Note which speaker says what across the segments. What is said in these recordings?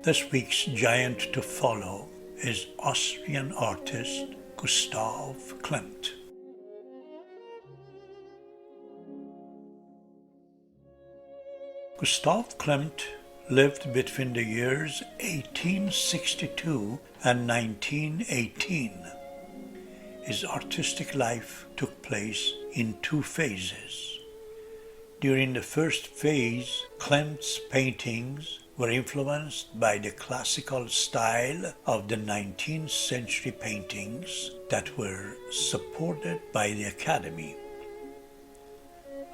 Speaker 1: This week's giant to follow is Austrian artist Gustav Klimt. Gustav Klimt lived between the years 1862 and 1918. His artistic life took place in two phases. During the first phase, Klimt's paintings were influenced by the classical style of the 19th century paintings that were supported by the Academy.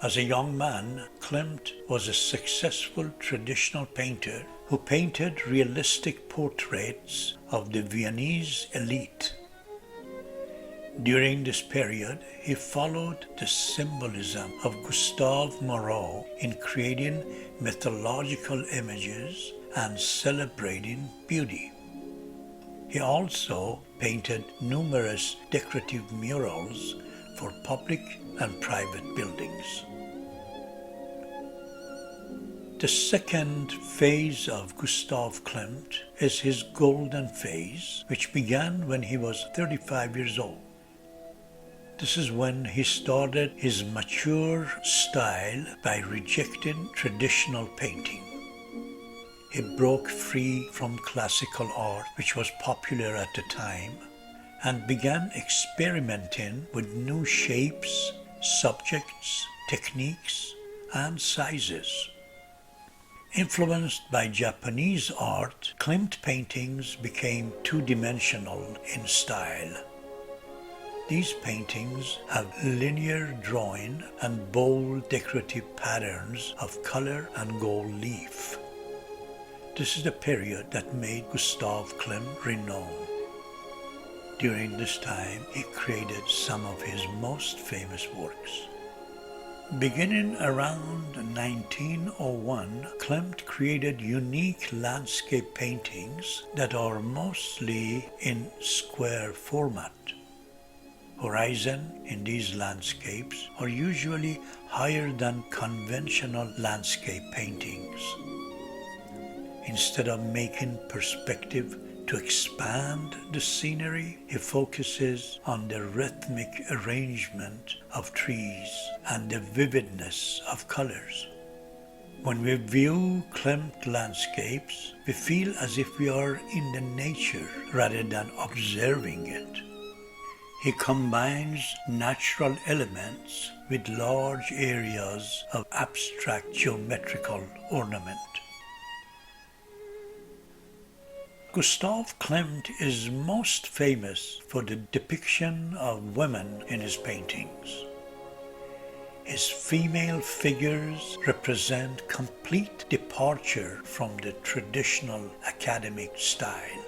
Speaker 1: As a young man, Klimt was a successful traditional painter who painted realistic portraits of the Viennese elite. During this period, he followed the symbolism of Gustave Moreau in creating mythological images and celebrating beauty. He also painted numerous decorative murals for public and private buildings. The second phase of Gustav Klimt is his golden phase, which began when he was 35 years old. This is when he started his mature style by rejecting traditional painting. He broke free from classical art, which was popular at the time, and began experimenting with new shapes, subjects, techniques, and sizes. Influenced by Japanese art, Klimt paintings became two-dimensional in style. These paintings have linear drawing and bold decorative patterns of color and gold leaf. This is the period that made Gustav Klimt renowned. During this time, he created some of his most famous works. Beginning around 1901, Klimt created unique landscape paintings that are mostly in square format. Horizon in these landscapes are usually higher than conventional landscape paintings. Instead of making perspective to expand the scenery, he focuses on the rhythmic arrangement of trees and the vividness of colors. When we view Klimt landscapes, we feel as if we are in the nature rather than observing it. He combines natural elements with large areas of abstract geometrical ornament. Gustav Klimt is most famous for the depiction of women in his paintings. His female figures represent complete departure from the traditional academic style.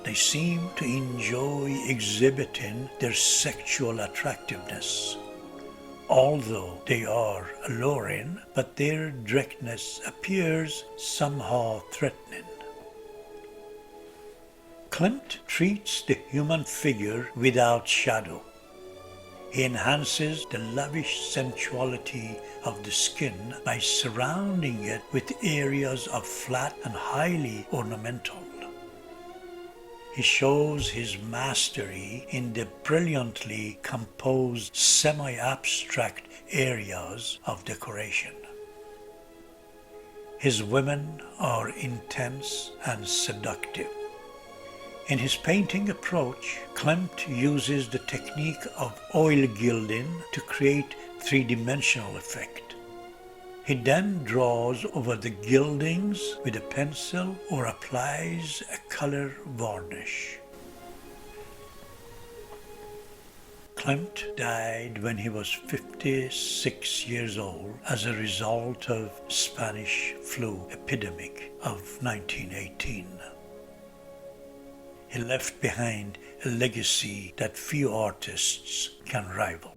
Speaker 1: They seem to enjoy exhibiting their sexual attractiveness. Although they are alluring, but their directness appears somehow threatening. Klimt treats the human figure without shadow. He enhances the lavish sensuality of the skin by surrounding it with areas of flat and highly ornamental. He shows his mastery in the brilliantly composed semi-abstract areas of decoration. His women are intense and seductive. In his painting approach, Klimt uses the technique of oil gilding to create three-dimensional effect. He then draws over the gildings with a pencil or applies a color varnish. Klimt died when he was 56 years old as a result of Spanish flu epidemic of 1918. He left behind a legacy that few artists can rival.